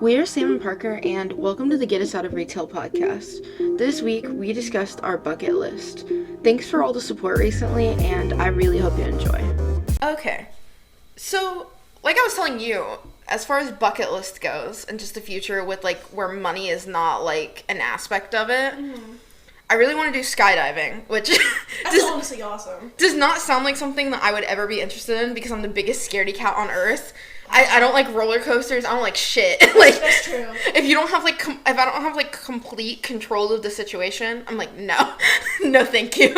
We're Sam and Parker, and welcome to the Get Us Out of Retail podcast. This week, we discussed our bucket list. Thanks for all the support recently, and I really hope you enjoy. Okay, so like I was telling you, as far as bucket list goes, and just the future with like where money is not like an aspect of it, I really want to do skydiving, which That's honestly awesome. does not sound like something that I would ever be interested in because I'm the biggest scaredy cat on earth. I don't like roller coasters. I don't like shit. Like, That's true. If you don't have like, if I don't have like complete control of the situation, I'm like, no, no, thank you.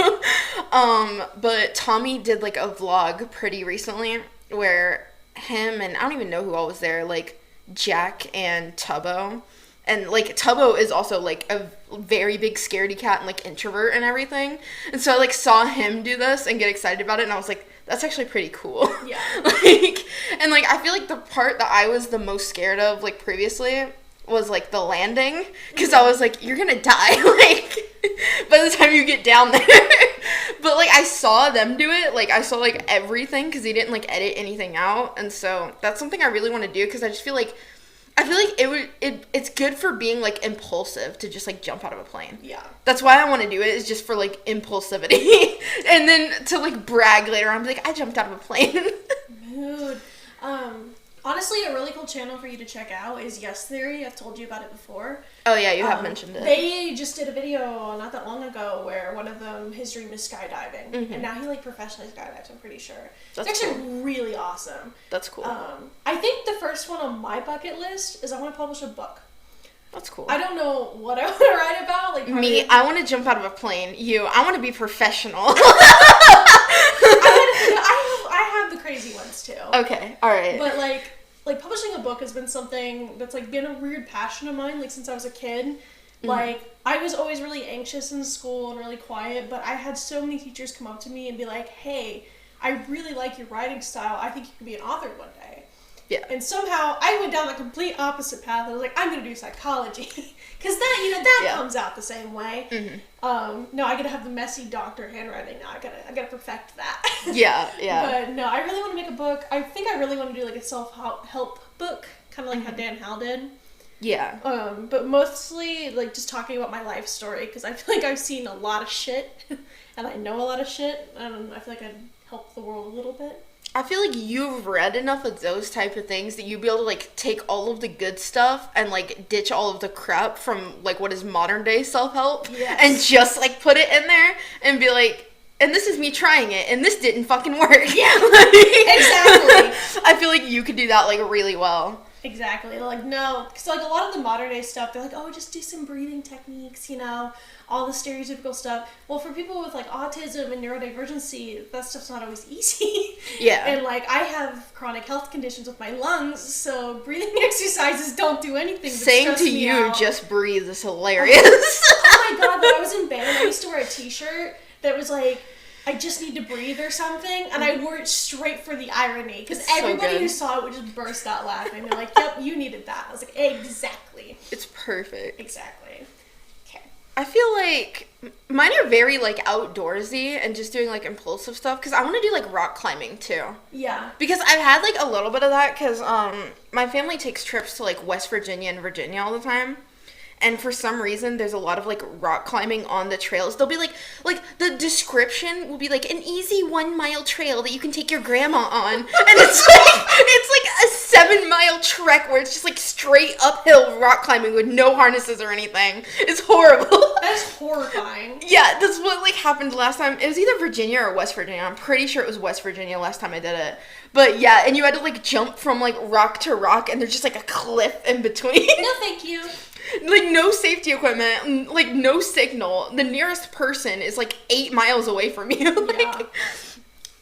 But Tommy did like a vlog pretty recently where him and I don't even know who all was there, like Jack and Tubbo. And, like, Tubbo is also, like, a very big scaredy cat and, like, introvert and everything. And so I, like, saw him do this and get excited about it. And I was like, that's actually pretty cool. Yeah. And, like, I feel like the part that I was the most scared of, like, previously was, like, the landing. Because I was like, you're gonna die, like, by the time you get down there. But, like, I saw them do it. Like, I saw, like, everything because they didn't, like, edit anything out. And so that's something I really want to do because I just feel like it's good for being, like, impulsive to just, like, jump out of a plane. Yeah. That's why I want to do it, is just for, like, impulsivity. And then to, like, brag later on, be like, I jumped out of a plane. Mood. Honestly, a really cool channel for you to check out is Yes Theory. I've told you about it before. Oh, yeah, you have mentioned it. They just did a video not that long ago where one of them, his dream is skydiving. Mm-hmm. And now he, like, professionally skydives, I'm pretty sure. That's it's actually cool. really awesome. That's cool. I think the first one on my bucket list is I want to publish a book. That's cool. I don't know what I want to write about. Like Me, I want to jump out of a plane. You, I want to be professional. I have the crazy ones, too. Okay, all right. But, like publishing a book has been something that's, like, been a weird passion of mine, like, since I was a kid. Like, I was always really anxious in school and really quiet, but I had so many teachers come up to me and be like, hey, I really like your writing style. I think you could be an author one day. Yeah. And somehow I went down the complete opposite path. I was like, I'm going to do psychology. Because that comes out the same way. Mm-hmm. No, I got to have the messy doctor handwriting now. I gotta perfect that. Yeah. But no, I really want to make a book. I think I really want to do, like, a self-help book, kind of like how Dan Howell did. Yeah. But mostly, like, just talking about my life story, because I feel like I've seen a lot of shit, and I know a lot of shit, and I feel like I'd help the world a little bit. I feel like you've read enough of those type of things that you'd be able to, like, take all of the good stuff and, like, ditch all of the crap from, like, what is modern day self-help. Yes. And just, like, put it in there and be like, and this is me trying it, and this didn't fucking work. Yeah, exactly. I feel like you could do that, like, really well. Exactly. Like, no, because, like, a lot of the modern day stuff, they're like, oh, just do some breathing techniques, all the stereotypical stuff. Well, for people with, like, autism and neurodivergency, that stuff's not always easy. Yeah. And, like, I have chronic health conditions with my lungs, so breathing exercises don't do anything but Saying stress to me you, out. just breathe, is hilarious. Oh my god, when I was in band, I used to wear a t-shirt that was like, I just need to breathe or something, and I wore it straight for the irony, because It's so everybody good. who saw it would just burst out laughing. They're like, yep, you needed that. I was like, exactly. It's perfect. Exactly. Okay. I feel like mine are very, like, outdoorsy and just doing, like, impulsive stuff, because I want to do, like, rock climbing, too. Yeah. Because I've had, like, a little bit of that, because my family takes trips to, like, West Virginia and Virginia all the time. And for some reason, there's a lot of, like, rock climbing on the trails. They'll be, like, the description will be, like, an easy 1-mile trail that you can take your grandma on. And it's like a 7-mile trek where it's just, like, straight uphill rock climbing with no harnesses or anything. It's horrible. That's horrifying. Yeah, that's what, like, happened last time. It was either Virginia or West Virginia. I'm pretty sure it was West Virginia last time I did it. But, yeah, and you had to, like, jump from, like, rock to rock, and there's just, like, a cliff in between. No, thank you. Like, no safety equipment, like, no signal. The nearest person is, like, 8 miles away from you. Like, Yeah.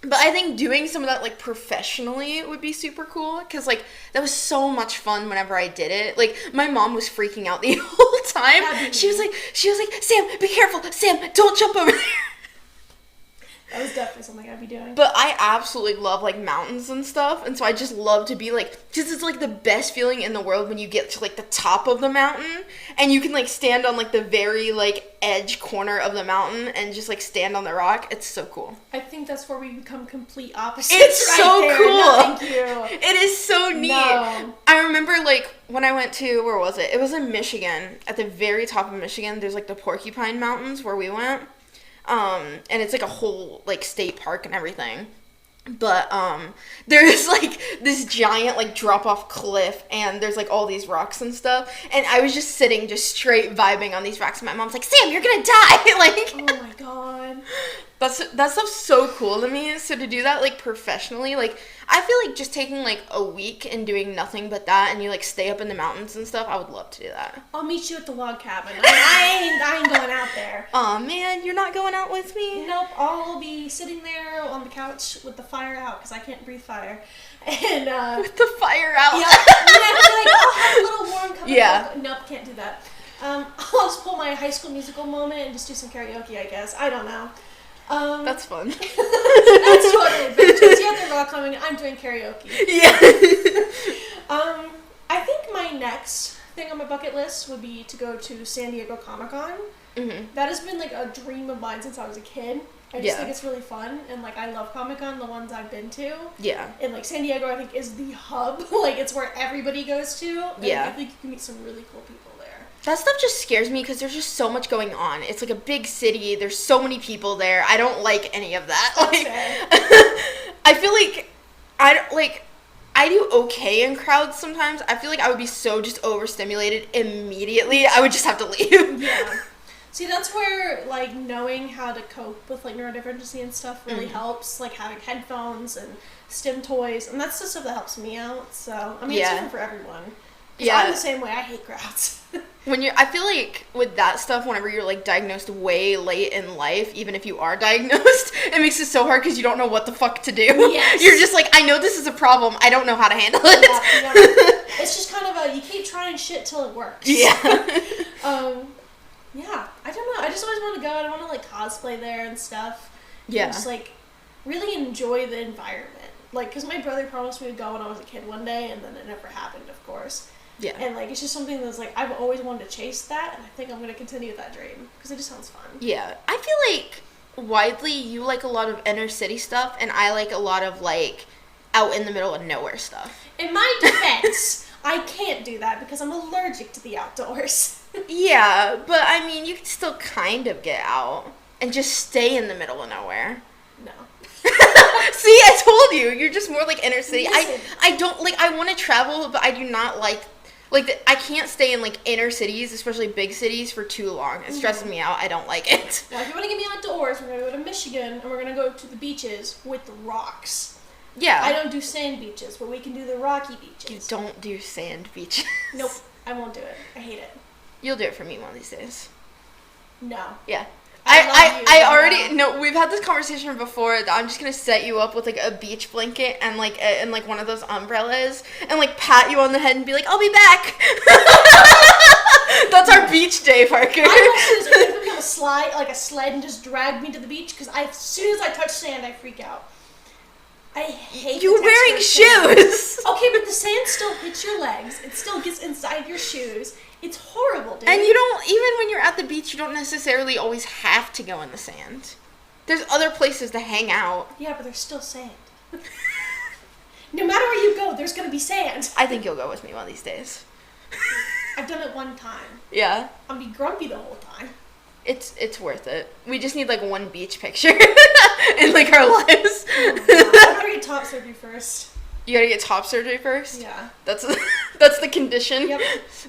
But I think doing some of that, like, professionally would be super cool, because, like, that was so much fun whenever I did it. Like, my mom was freaking out the whole time. She was like, Sam, be careful. Sam, don't jump over there. That was definitely something I'd be doing. But I absolutely love, like, mountains and stuff, and so I just love to be, like, just it's, like, the best feeling in the world when you get to, like, the top of the mountain, and you can, like, stand on, like, the very, like, edge corner of the mountain and just, like, stand on the rock. It's so cool. I think that's where we become complete opposites. It's right so there. cool. No, thank you. It is so neat. No. I remember, like, when I went to, where was it? It was in Michigan. At the very top of Michigan, there's, like, the Porcupine Mountains where we went. And it's, like, a whole, like, state park and everything. But, there's, like, this giant, like, drop-off cliff, and there's, like, all these rocks and stuff. And I was just sitting, just straight vibing on these rocks. And my mom's like, Sam, you're gonna die! Like, Oh my god. that stuff's so cool to me. So to do that, like, professionally, like, I feel like just taking, like, a week and doing nothing but that, and you, like, stay up in the mountains and stuff, I would love to do that. I'll meet you at the log cabin. I ain't going out there. Aw, man, you're not going out with me? Nope, I'll be sitting there on the couch with the fire out because I can't breathe fire. And, With the fire out. yeah, like, I'll have a little warm cup Yeah. of Nope, can't do that. I'll just pull my High School Musical moment and just do some karaoke, I guess. I don't know. That's fun. That's totally adventurous. You're at the rock climbing, I'm doing karaoke. Yeah. I think my next thing on my bucket list would be to go to San Diego Comic-Con. Mm-hmm. That has been, like, a dream of mine since I was a kid. I just Yeah. think it's really fun, and, like, I love Comic-Con, the ones I've been to. Yeah. And, like, San Diego, I think, is the hub. Like, it's where everybody goes to. And Yeah. I think you can meet some really cool people there. That stuff just scares me because there's just so much going on. It's like a big city. There's so many people there. I don't like any of that. That's Like, fair. I feel like I do okay in crowds sometimes. I feel like I would be so just overstimulated immediately. I would just have to leave. Yeah. See, that's where, like, knowing how to cope with, like, neurodivergency and stuff really helps. Like, having headphones and STEM toys. And that's the stuff that helps me out. So, I mean, it's Yeah. different for everyone. 'Cause Yeah. I'm the same way. I hate crowds. I feel like with that stuff, whenever you're like diagnosed way late in life, even if you are diagnosed, it makes it so hard because you don't know what the fuck to do. Yes. You're just like, I know this is a problem. I don't know how to handle it. Yeah. It's just kind of you keep trying shit till it works. Yeah. Yeah. I don't know. I just always want to go and I want to, like, cosplay there and stuff. Yeah. And just, like, really enjoy the environment. Like, because my brother promised me to go when I was a kid one day, and then it never happened, of course. Yeah. And, like, it's just something that's, like, I've always wanted to chase that, and I think I'm going to continue that dream, because it just sounds fun. Yeah. I feel like widely you like a lot of inner city stuff, and I like a lot of like out in the middle of nowhere stuff. In my defense, I can't do that because I'm allergic to the outdoors. Yeah, but I mean, you can still kind of get out and just stay in the middle of nowhere. No. See, I told you, you're just more like inner city. Listen. I don't like. I want to travel, but I do not like. I can't stay in, like, inner cities, especially big cities, for too long. It stresses me out. I don't like it. Now, if you want to get me outdoors, we're going to go to Michigan, and we're going to go to the beaches with the rocks. Yeah. I don't do sand beaches, but we can do the rocky beaches. You don't do sand beaches. Nope, I won't do it. I hate it. You'll do it for me one of these days. No. Yeah. I love you, I but already no. no. We've had this conversation before. That I'm just gonna set you up with like a beach blanket and like one of those umbrellas and like pat you on the head and be like, I'll be back. That's our beach day, Parker. I want to put me on a sled and just drag me to the beach because as soon as I touch sand, I freak out. I hate You were the wearing texture of sand. shoes. Okay, but the sand still hits your legs. It still gets inside your shoes. It's horrible, dude. And you don't, even when you're at the beach, you don't necessarily always have to go in the sand. There's other places to hang out. Yeah, but there's still sand. No matter where you go, there's gonna be sand. I think you'll go with me one of these days. I've done it one time. Yeah. I'll be grumpy the whole time. It's worth it. We just need like one beach picture in like our lives. Oh, I better get top surgery first. You gotta get top surgery first? Yeah. That's the condition. Yep.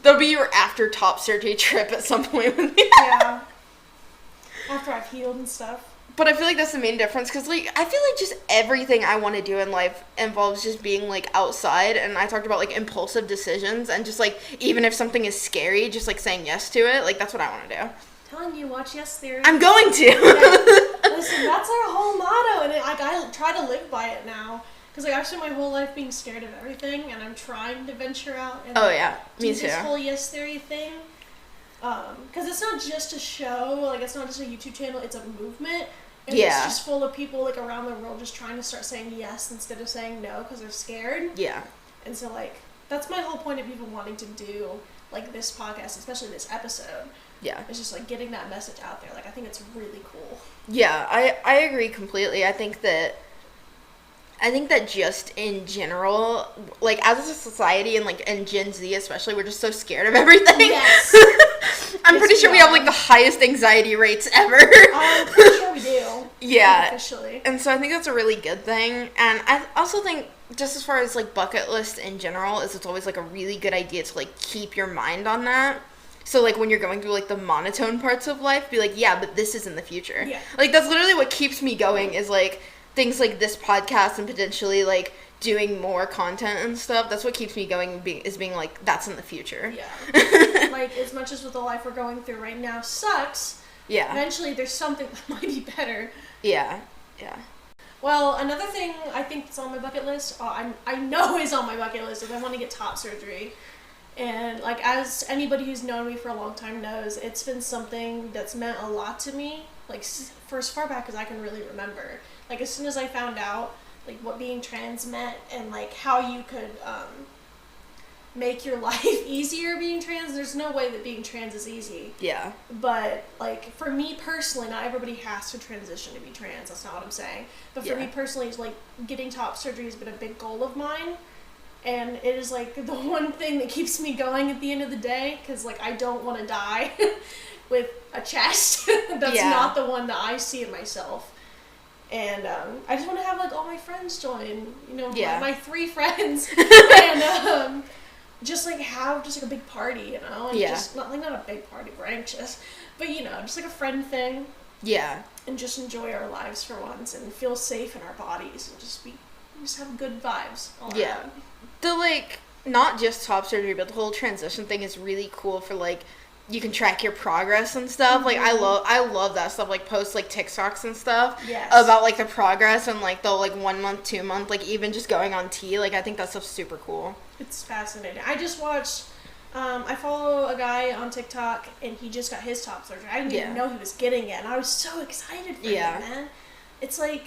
That'll be your after top surgery trip at some point with me. Yeah. After I've healed and stuff. But I feel like that's the main difference because like I feel like just everything I want to do in life involves just being like outside, and I talked about like impulsive decisions and just like even if something is scary, just like saying yes to it. Like that's what I want to do. Telling you, watch Yes Theory. I'm going to. Yeah. Listen, that's our whole motto, and I try to live by it now. Because like, I've spent my whole life being scared of everything, and I'm trying to venture out and Oh yeah, me do too. this whole Yes Theory thing. Because it's not just a show, like it's not just a YouTube channel, it's a movement. And Yeah. it's just full of people, like, around the world just trying to start saying yes instead of saying no because they're scared. Yeah. And so, like, that's my whole point of even wanting to do, like, this podcast, especially this episode. Yeah. It's just, like, getting that message out there. Like, I think it's really cool. Yeah, I agree completely. I think that just in general, like, as a society and, like, and Gen Z especially, we're just so scared of everything. Yes. I'm Yes, pretty sure we have, are. like, the highest anxiety rates ever. I'm pretty sure we do. Yeah. Officially. And so I think that's a really good thing. And I also think, just as far as, like, bucket list in general, is it's always, like, a really good idea to, like, keep your mind on that. So, like, when you're going through, like, the monotone parts of life, be like, yeah, but this is in the future. Yeah. Like, that's literally what keeps me going is, like, things like this podcast and potentially, like, doing more content and stuff. That's what keeps me going, being like, that's in the future. Yeah. Like, as much as with the life we're going through right now sucks, Yeah. eventually there's something that might be better. Yeah. Yeah. Well, another thing I think that's on my bucket list, I know is on my bucket list, is I want to get top surgery. And, like, as anybody who's known me for a long time knows, it's been something that's meant a lot to me, like, for as far back as I can really remember. Like, as soon as I found out, like, what being trans meant and, like, how you could make your life easier being trans, there's no way that being trans is easy. Yeah. But, like, for me personally, not everybody has to transition to be trans, that's not what I'm saying. But for Yeah. me personally, it's, like, getting top surgery has been a big goal of mine. And it is, like, the one thing that keeps me going at the end of the day, because, like, I don't want to die with a chest. That's Yeah. not the one that I see in myself. And I just want to have, like, all my friends join, you know, Yeah. my 3 friends, and just, like, have just, like, a big party, you know, and Yeah. just, not a big party, we're anxious, but, you know, just, like, a friend thing, Yeah. and just enjoy our lives for once, and feel safe in our bodies, and just have good vibes all Yeah. around. The, like, not just top surgery, but the whole transition thing is really cool for, like, you can track your progress and stuff. Like, I love that stuff, like, post, like, TikToks and stuff. Yes. About, like, the progress and, like, the, like, 1 month, 2 month, like, even just going on T. Like, I think that stuff's super cool. It's fascinating. I just watched, I follow a guy on TikTok, and he just got his top surgery. I didn't Yeah. even know he was getting it, and I was so excited for Yeah. him, man. It's like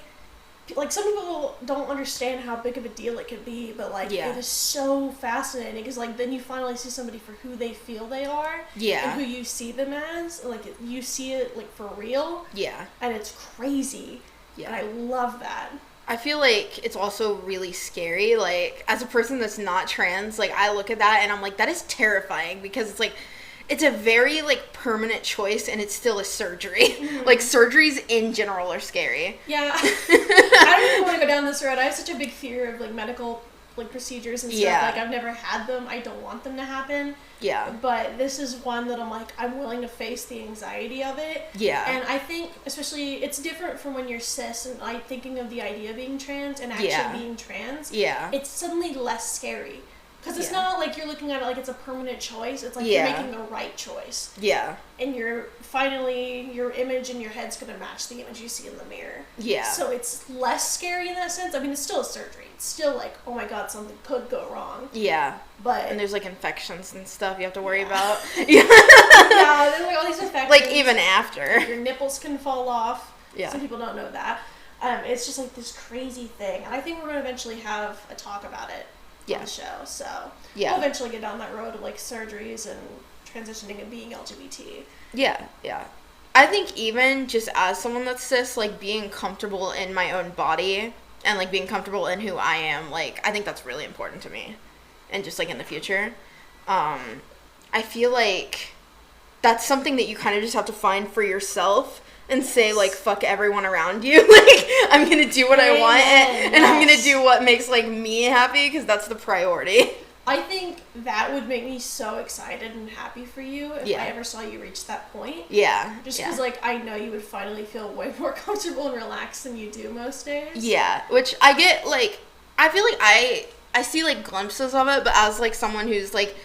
some people don't understand how big of a deal it could be, but, like, Yeah. it is so fascinating, because, like, then you finally see somebody for who they feel they are, Yeah. and who you see them as, like, you see it, like, for real, Yeah. and it's crazy, and Yeah. I love that. I feel like it's also really scary. Like, as a person that's not trans, like, I look at that and I'm like, that is terrifying, because it's like, it's a very, like, permanent choice, and it's still a surgery. Mm-hmm. Like, surgeries in general are scary. Yeah. I don't even want to go down this road. I have such a big fear of, like, medical, like, procedures and stuff. Yeah. Like, I've never had them. I don't want them to happen. Yeah. But this is one that I'm like, I'm willing to face the anxiety of it. Yeah. And I think, especially, it's different from when you're cis and, like, thinking of the idea of being trans and actually Yeah. being trans. Yeah. It's suddenly less scary. Because it's Yeah. not like you're looking at it like it's a permanent choice. It's like Yeah. you're making the right choice. Yeah. And you're finally, your image in your head's going to match the image you see in the mirror. Yeah. So it's less scary in that sense. I mean, it's still a surgery. It's still like, oh my god, something could go wrong. Yeah. But And there's, like, infections and stuff you have to worry Yeah. about. Yeah. yeah, there's like all these infections. Like, even after. Your nipples can fall off. Yeah. Some people don't know that. It's just like this crazy thing. And I think we're going to eventually have a talk about it Yeah. on the show. So Yeah. we'll eventually get down that road of, like, surgeries and transitioning and being LGBT. Yeah, yeah. I think even just as someone that's cis, like, being comfortable in my own body and, like, being comfortable in who I am, like, I think that's really important to me. And just, like, in the future. I feel like that's something that you kind of just have to find for yourself and say, like, fuck everyone around you. Like, I'm gonna do what I want, Amen, and I'm gonna yes. do what makes, like, me happy, because that's the priority. I think that would make me so excited and happy for you if Yeah. I ever saw you reach that point. Yeah. Just yeah. because, like, I know you would finally feel way more comfortable and relaxed than you do most days. Yeah, which I get, like, I feel like I see, like, glimpses of it, but as, like, someone who's, like,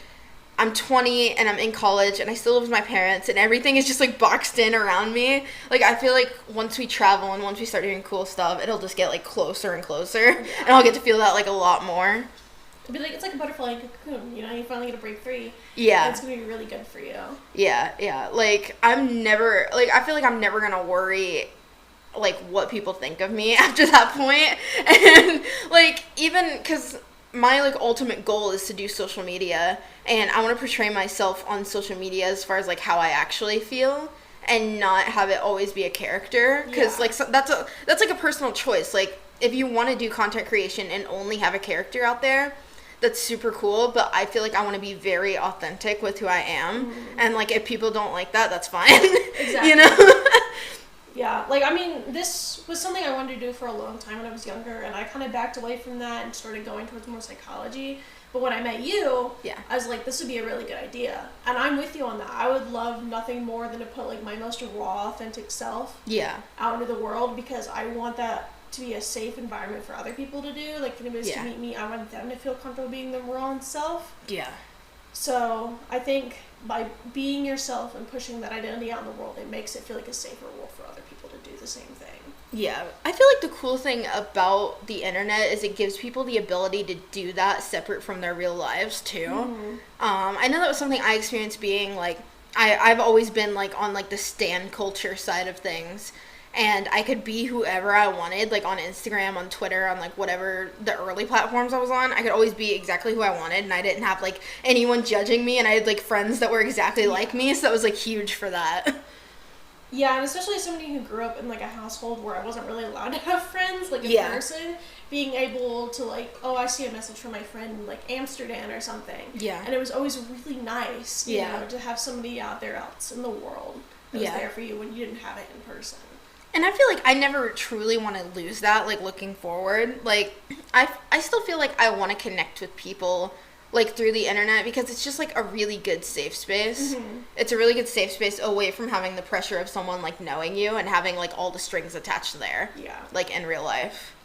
I'm 20 and I'm in college and I still live with my parents and everything is just, like, boxed in around me. Like, I feel like once we travel and once we start doing cool stuff, it'll just get, like, closer and closer. And I'll get to feel that, like, a lot more. It'd be like, it's like a butterfly in a cocoon, you know, you finally get to break free. Yeah. It's gonna be really good for you. Yeah, yeah. Like, I'm never, like, I feel like I'm never gonna worry like what people think of me after that point. And like even because my like ultimate goal is to do social media, and I want to portray myself on social media as far as like how I actually feel, and not have it always be a character, because like that's like a personal choice. Like if you want to do content creation and only have a character out there, that's super cool, but I feel like I want to be very authentic with who I am, and like if people don't like that, that's fine. Exactly. You know. Yeah, like, I mean, this was something I wanted to do for a long time when I was younger, and I kind of backed away from that and started going towards more psychology. But when I met you, I was like, this would be a really good idea. And I'm with you on that. I would love nothing more than to put, like, my most raw, authentic self out into the world, because I want that to be a safe environment for other people to do. Like, for anybody to meet me, I want them to feel comfortable being their raw self. Yeah. So I think by being yourself and pushing that identity out in the world, it makes it feel like a safer world for other people to do the same thing. Yeah, I feel like the cool thing about the internet is it gives people the ability to do that separate from their real lives too. I know that was something I experienced being like, I've always been like on like the stan culture side of things, and I could be whoever I wanted, like on Instagram, on Twitter, on like whatever the early platforms I was on. I could always be exactly who I wanted, and I didn't have like anyone judging me, and I had like friends that were exactly like me, so that was like huge for that. Yeah, and especially as somebody who grew up in like a household where I wasn't really allowed to have friends, like in person, being able to like, oh, I see a message from my friend in like Amsterdam or something. Yeah. And it was always really nice, you know, to have somebody out there else in the world that was there for you when you didn't have it in person. And I feel like I never truly want to lose that, like, looking forward. Like, I still feel like I want to connect with people, like, through the internet, because it's just, like, a really good safe space. It's a really good safe space away from having the pressure of someone, like, knowing you and having, like, all the strings attached there. Yeah. Like, in real life.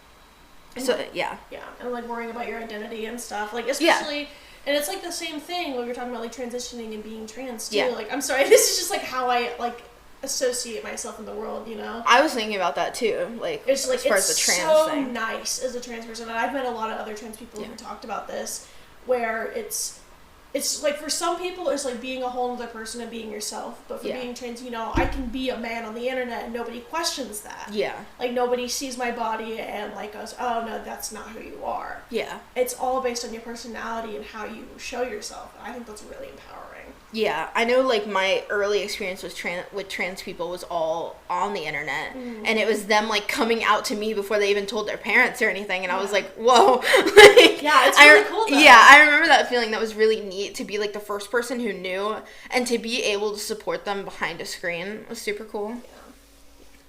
And so, yeah. Yeah, and, like, worrying about your identity and stuff. Like, especially... And it's, like, the same thing when we were talking about, like, transitioning and being trans, too. Like, I'm sorry, this is just, like, how I, like... associate myself in the world, you know? I was thinking about that too, like, it's like, as far as the trans thing. It's so nice as a trans person, and I've met a lot of other trans people who talked about this, where it's like, for some people, it's like being a whole other person and being yourself, but for being trans, you know, I can be a man on the internet and nobody questions that. Yeah. Like, nobody sees my body and, like, goes, oh, no, that's not who you are. Yeah. It's all based on your personality and how you show yourself, and I think that's really empowering. Yeah, I know, like, my early experience with trans people was all on the internet, and it was them, like, coming out to me before they even told their parents or anything, and I was like, whoa. Like, yeah, it's really cool, though. Yeah, I remember that feeling. That was really neat, to be, like, the first person who knew, and to be able to support them behind a screen was super cool. Yeah.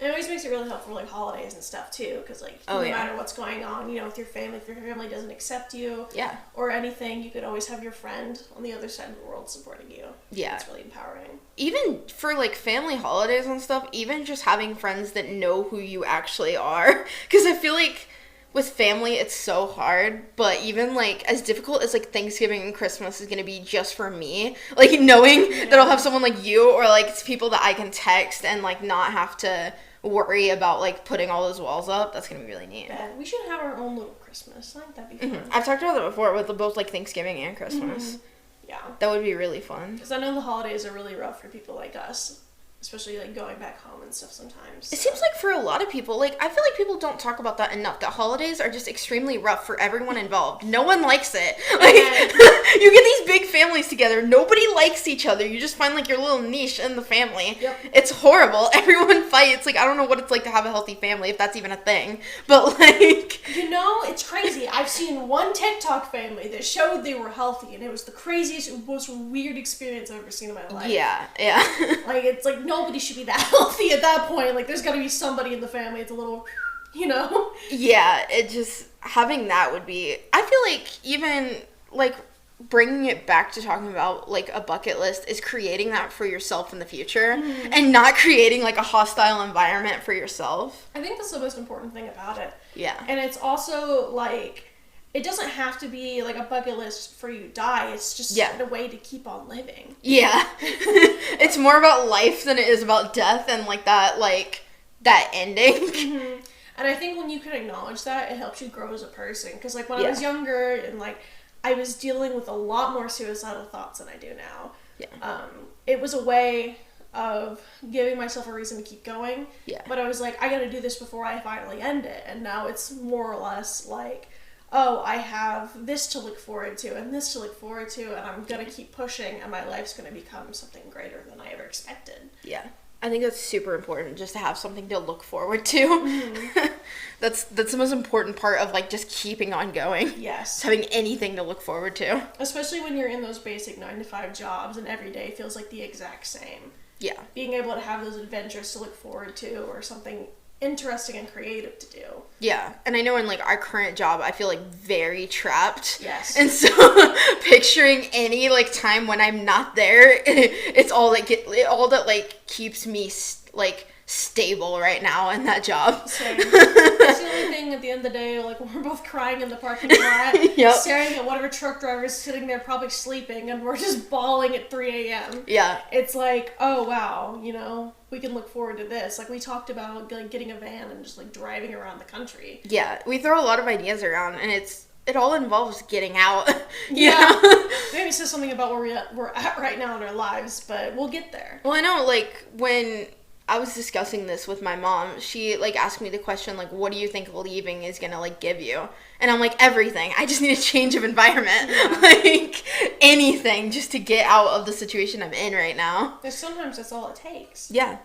It always makes it really helpful for, like, holidays and stuff, too, because, like, no matter what's going on, you know, with your family, if your family doesn't accept you or anything, you could always have your friend on the other side of the world supporting you. Yeah. It's really empowering. Even for, like, family holidays and stuff, even just having friends that know who you actually are, because I feel like with family, it's so hard, but even, like, as difficult as, like, Thanksgiving and Christmas is going to be just for me, like, knowing that I'll have someone like you or, like, it's people that I can text and, like, not have to worry about, like, putting all those walls up, that's gonna be really neat. Yeah, we should have our own little Christmas. I think that'd be fun. I've talked about that before with both, like, Thanksgiving and Christmas. Yeah. That would be really fun. Because I know the holidays are really rough for people like us. Especially, like, going back home and stuff sometimes. So. It seems like for a lot of people, like, I feel like people don't talk about that enough, that holidays are just extremely rough for everyone involved. No one likes it. Like, you get these big families together, nobody likes each other, you just find, like, your little niche in the family. Yep. It's horrible. Everyone fights. Like, I don't know what it's like to have a healthy family, if that's even a thing. But, like... You know, it's crazy. I've seen one TikTok family that showed they were healthy, and it was the craziest, most weird experience I've ever seen in my life. Yeah. Like, it's like, nobody should be that healthy at that point. Like, there's gotta be somebody in the family. It's a little, you know? Yeah, it just, having that would be, I feel like even, like, bringing it back to talking about, like, a bucket list is creating that for yourself in the future and not creating, like, a hostile environment for yourself. I think that's the most important thing about it. Yeah. And it's also, like, it doesn't have to be, like, a bucket list for you to die. It's just a way to keep on living. Yeah. It's more about life than it is about death and, like, that ending. And I think when you can acknowledge that, it helps you grow as a person. Because, like, when I was younger and, like, I was dealing with a lot more suicidal thoughts than I do now. Yeah. It was a way of giving myself a reason to keep going. Yeah. But I was like, I gotta do this before I finally end it. And now it's more or less like, oh, I have this to look forward to and this to look forward to, and I'm gonna keep pushing, and my life's gonna become something greater than I ever expected. Yeah. I think that's super important, just to have something to look forward to. That's the most important part of, like, just keeping on going. Yes. Just having anything to look forward to. Especially when you're in those basic 9-to-5 jobs and every day feels like the exact same. Yeah. Being able to have those adventures to look forward to, or something interesting and creative to do. Yeah. And I know in, like, our current job, I feel, like, very trapped. Yes. And so picturing any, like, time when I'm not there, it's all that like keeps me stable right now in that job. Same. That's the only thing at the end of the day, like, we're both crying in the parking lot, Yep. staring at whatever truck driver is sitting there probably sleeping, and we're just bawling at 3 a.m. Yeah. It's like, oh wow, you know, we can look forward to this. Like, we talked about, like, getting a van and just, like, driving around the country. Yeah. We throw a lot of ideas around, and it all involves getting out. Yeah. Maybe it says something about where we're at right now in our lives, but we'll get there. Well, I know, like, when I was discussing this with my mom, she, like, asked me the question, like, what do you think leaving is gonna, like, give you? And I'm like, everything. I just need a change of environment. Yeah. Like, anything just to get out of the situation I'm in right now. Because sometimes that's all it takes. Yeah.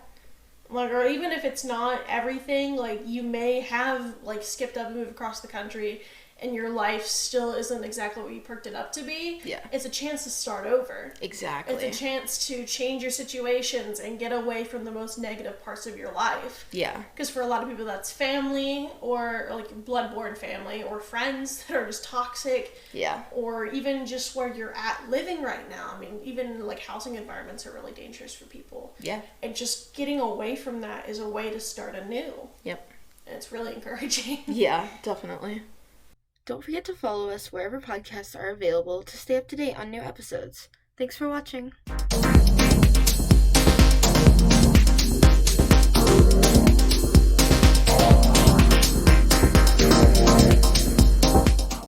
Like, or even if it's not everything, like, you may have, like, skipped up and moved across the country, and your life still isn't exactly what you perked it up to be. Yeah. It's a chance to start over. Exactly. It's a chance to change your situations and get away from the most negative parts of your life. Yeah. Because for a lot of people, that's family, or like blood-borne family, or friends that are just toxic. Yeah. Or even just where you're at living right now. I mean, even like housing environments are really dangerous for people. Yeah. And just getting away from that is a way to start anew. Yep. And it's really encouraging. Yeah, definitely. Don't forget to follow us wherever podcasts are available to stay up to date on new episodes. Thanks for watching.